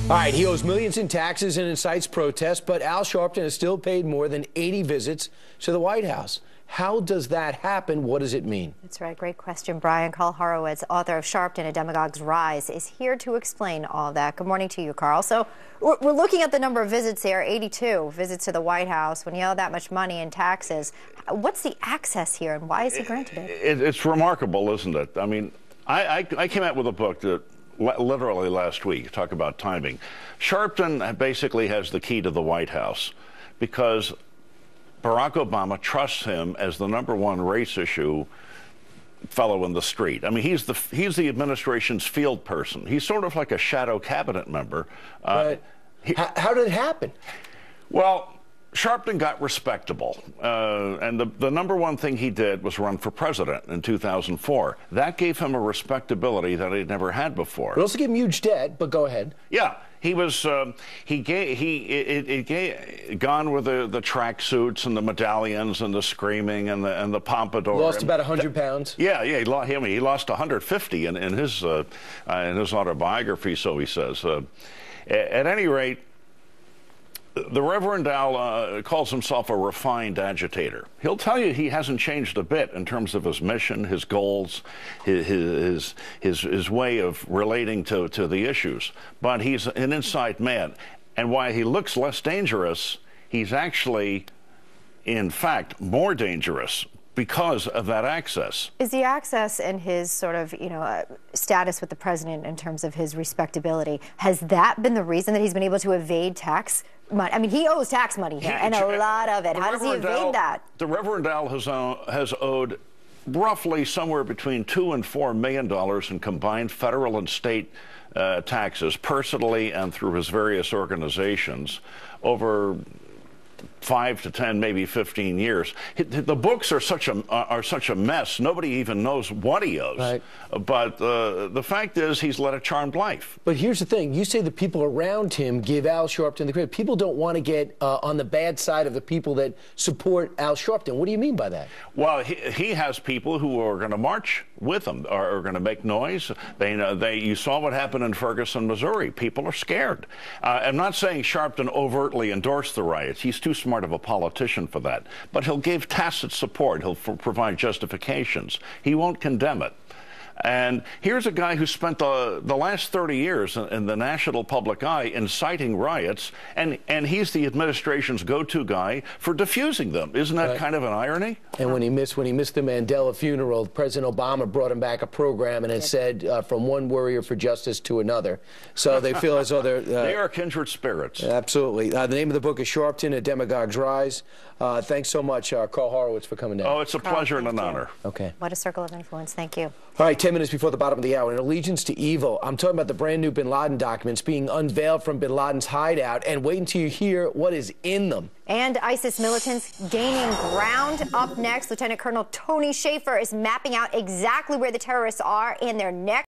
All right, he owes millions in taxes and incites protests, but Al Sharpton has still paid more than 80 visits to the White House. How does that happen? What does it mean? That's right. Great question, Brian. Carl Horowitz, author of Sharpton, A Demagogue's Rise, is here to explain all that. Good morning to you, Carl. So we're looking at the number of visits here, 82 visits to the White House. When you owe that much money in taxes, what's the access here and why is he granted it? It's remarkable, isn't it? I mean, I came out with a book that literally last week, talk about timing. Sharpton basically has the key to the White House because Barack Obama trusts him as the #1 race issue fellow in the street. I mean, he's the administration's field person. He's sort of like a shadow cabinet member. But how did it happen? Well, Sharpton got respectable, and the #1 thing he did was run for president in 2004. That gave him a respectability that he'd never had before. It also gave him huge debt, but go ahead. Yeah, he was gone with the track suits and the medallions and the screaming and the pompadour. Lost about 100 pounds. Yeah, he lost 150 in his autobiography, so he says. At any rate, the Reverend Al calls himself a refined agitator. He'll tell you he hasn't changed a bit in terms of his mission, his goals, his way of relating to the issues. But he's an inside man. And while he looks less dangerous, he's actually, in fact, more dangerous because of that access. Is the access and his sort of, status with the president in terms of his respectability, has that been the reason that he's been able to evade tax money? I mean, he owes tax money here, and a lot of it. How does he evade that? The Reverend Al has owed roughly somewhere between $2 and $4 million in combined federal and state taxes, personally and through his various organizations, over 5 to 10, maybe 15 years. The books are such a mess. Nobody even knows what he owes. Right. But the fact is, he's led a charmed life. But here's the thing: you say the people around him give Al Sharpton the credit. People don't want to get on the bad side of the people that support Al Sharpton. What do you mean by that? Well, he has people who are going to march with him, are going to make noise. You saw what happened in Ferguson, Missouri. People are scared. I'm not saying Sharpton overtly endorsed the riots. He's too smart of a politician for that. But he'll give tacit support. He'll provide justifications. He won't condemn it. And here's a guy who spent the last 30 years in the national public eye inciting riots, and he's the administration's go-to guy for diffusing them. Isn't that kind of an irony? And when he missed the Mandela funeral, President Obama brought him back a program and it said from one warrior for justice to another. So they feel as though they are kindred spirits. Absolutely. The name of the book is Sharpton, A Demagogue's Rise. Thanks so much, Carl Horowitz, for coming down. Oh, it's a pleasure and an honor. Okay. What a circle of influence. Thank you. All right, 10 minutes before the bottom of the hour. An allegiance to evil. I'm talking about the brand new bin Laden documents being unveiled from bin Laden's hideout, and wait until you hear what is in them. And ISIS militants gaining ground. Up next, Lieutenant Colonel Tony Shaffer is mapping out exactly where the terrorists are in their next